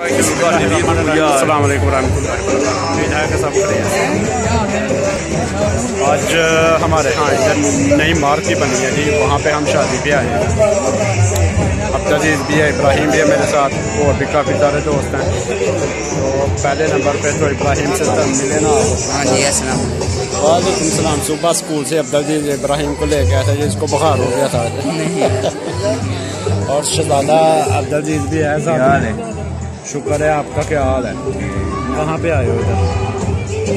अस्सलाम वालेकुम रहमतुल्लाहि व बरकातहू। उम्मीद है कि सब बढ़िया। आज हमारे यहाँ इधर नई मार्केट बनी है जी, वहाँ पे हम शादी पे आए हैं। अब्दुल भी है, इब्राहिम भी है मेरे साथ, और भी काफ़ी सारे दोस्त हैं। तो पहले नंबर पे तो इब्राहिम से मिले ना। हाँ जी, अस्सलाम वालेकुम सलाम। सुबह स्कूल से अब्दुल इब्राहिम को लेके आया था जी, इसको बुखार हो गया था। और शहजादा अब्दुल भी है साथ। शुक्र है, आपका क्या हाल है? कहाँ पे आए हो इधर?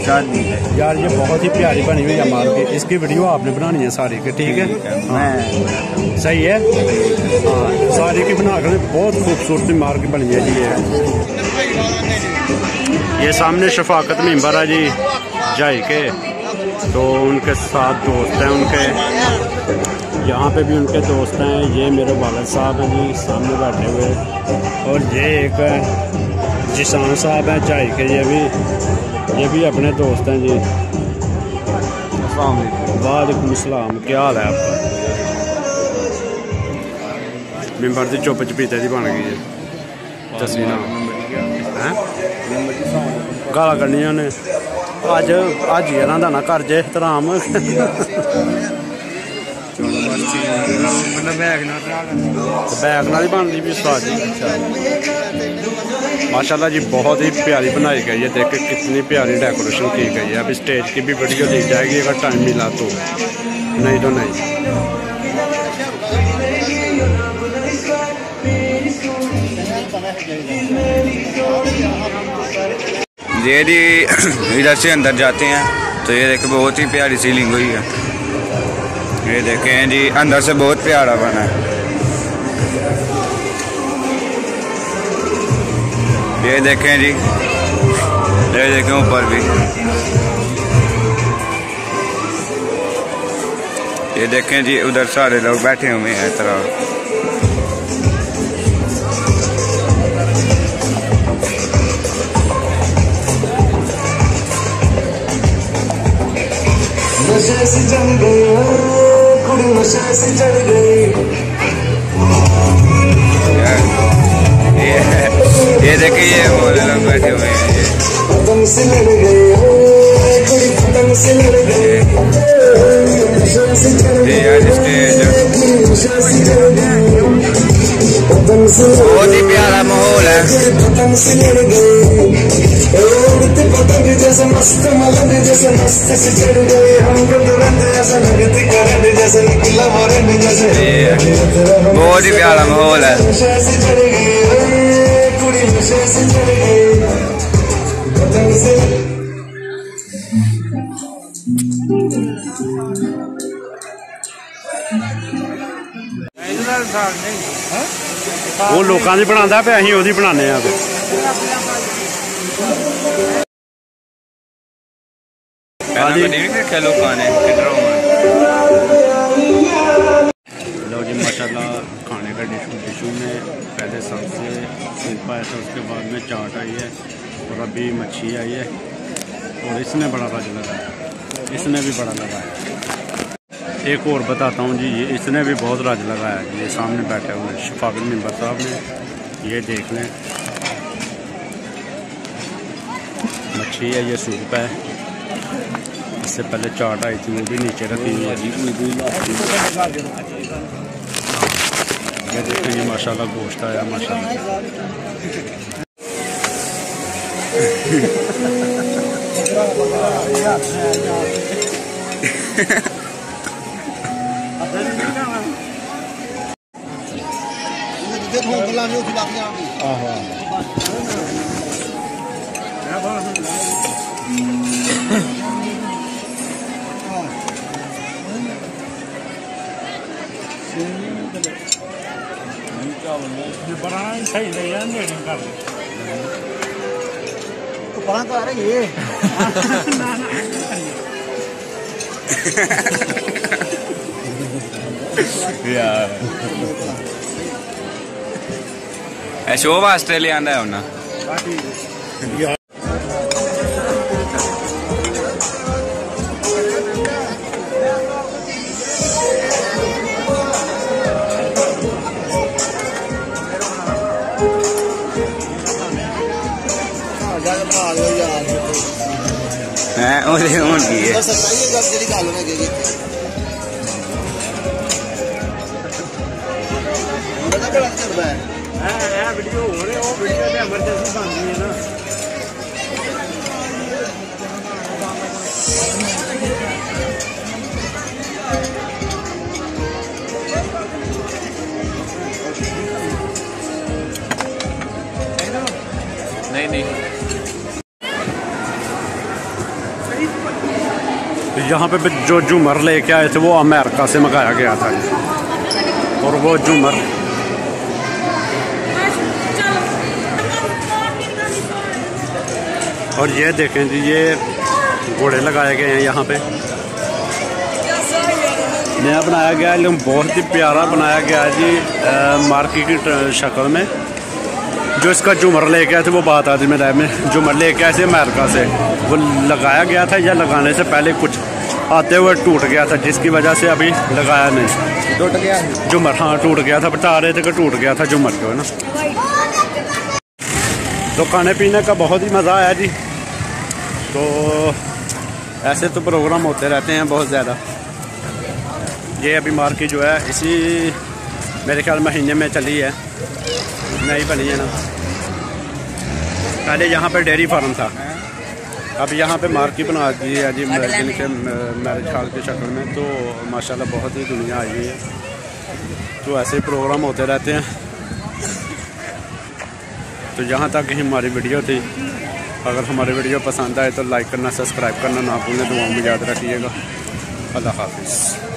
शादी है यार, ये बहुत ही प्यारी बनी हुई है मार्केट। इसकी वीडियो आपने बनानी है सारी की, ठीक है? मैं सही है। हाँ, सारी की बना कर बहुत खूबसूरती मार्केट बनी है जी। ये सामने शफाकत मेंबर है जी जाई के, तो उनके साथ दोस्त हैं उनके। यहाँ पे भी उनके दोस्त हैं। ये मेरे वालिद साहब हैं जी सामने बैठे हुए, और ये एक जिसान साहब हैं चाय के, ये भी अपने दोस्त हैं जी। वालेकुम सलाम, क्या हाल है आपका? मेंबर की चुप चपीते की बन गई है तस्वीर हैं गाला कढ़निया ने। अज ही इन्हों का ना कर जे एहतराम। बैग नाल ही बनती भी स्वाद जी। अच्छा माशाल्लाह जी, बहुत ही प्यारी बनाई गई है। देख के कितनी प्यारी डेकोरेशन की गई है। अभी स्टेज की भी वीडियो दी जाएगी अगर टाइम मिला तो, नहीं तो नहीं। ये जी इधर से अंदर जाते हैं तो ये देखें बहुत ही प्यारी सीलिंग हुई है। ये देखें जी अंदर से बहुत प्यारा बना है। ये देखें जी, ये देखें ऊपर भी। ये देखें जी उधर सारे लोग बैठे हुए हैं तरह। नशे से चढ़ गई कुड़ी, नशे से चढ़ गई। ये देखिए ये मोले लोग बैठे हुए हैं। ये पतंग से लड़ गई कुड़ी, पतंग से लड़ गई। नशे से चढ़ गई स्टेज नशे से चढ़ गई। पतंग से बहुत ही प्यारा माहौल है। पतंग से लड़ गई, उड़ती पतंग जैसे मस्त मलंग जैसे मस्त से चढ़ गए। हमको तुरंत ऐसा लगती करंट जैसे निकला वारंट जैसे। बहुत ही प्यारा माहौल है। नशे से चढ़ गई कुड़ी, नशे से चढ़ गई पतंग से। वो लोगों की बनाता पे, अं वो बनाने। लो जी माशाल्लाह, खाने का डिशू में पहले सबसे सूप आया था, उसके बाद में चाट आई है, और अभी मच्छी आई है। और इसने बड़ा रज लगाया, इसने भी बड़ा लगाया। एक और बताता हूँ जी, ये इसने भी बहुत रज लगाया। ये सामने बैठे हुए हैं शफाकत मेंबर साहब ने, ये देख लें। मच्छी है, ये सूप है। इससे पहले चाट आई थी, वो भी नीचे रखी हुई है। ये देखें, ये माशाल्लाह गोश्त आया माशाल्लाह। सही नहीं है, कर पढ़ा तो आ रही है। शो वास्ते ले आंदा है उन्हें। हैं ओदे हुन की है वीडियो हो रहे हो वीडियो ते एमरजेंसी बनदी है ना नहीं यहाँ पे जो झूमर लेके आए थे वो अमेरिका से मंगाया गया था और वो झूमर और ये देखें जी ये घोड़े लगाए गए हैं यहाँ पे नया बनाया गया है लेकिन बहुत ही प्यारा बनाया गया है जी मार्केट की शक्ल में। जो इसका झूमर लेके आए थे वो बात आती मेरे में झूमर लेके आए थे अमेरिका से वो लगाया गया था या लगाने से पहले कुछ आते हुए टूट गया था जिसकी वजह से अभी लगाया नहीं। टूट गया झूमर हाँ टूट गया था बता रहे थे कि टूट गया था झूमर जो है ना। तो खाने पीने का बहुत ही मज़ा आया जी। तो ऐसे तो प्रोग्राम होते रहते हैं बहुत ज़्यादा। ये अभी मार्केट जो है इसी मेरे ख्याल महीने में चली है नई बनी है ना। पहले यहाँ पे डेयरी फार्म था अब यहाँ पे मार्केट बना दी है जी जिनके मैरिज हॉल की शक्ल में। तो माशाल्लाह बहुत ही दुनिया आई हुई है। तो ऐसे प्रोग्राम होते रहते हैं। तो यहाँ तक ही हमारी वीडियो थी। अगर हमारी वीडियो पसंद आए तो लाइक करना सब्सक्राइब करना ना भूलें। दुआओं में याद रखिएगा। अल्लाह हाफिज़।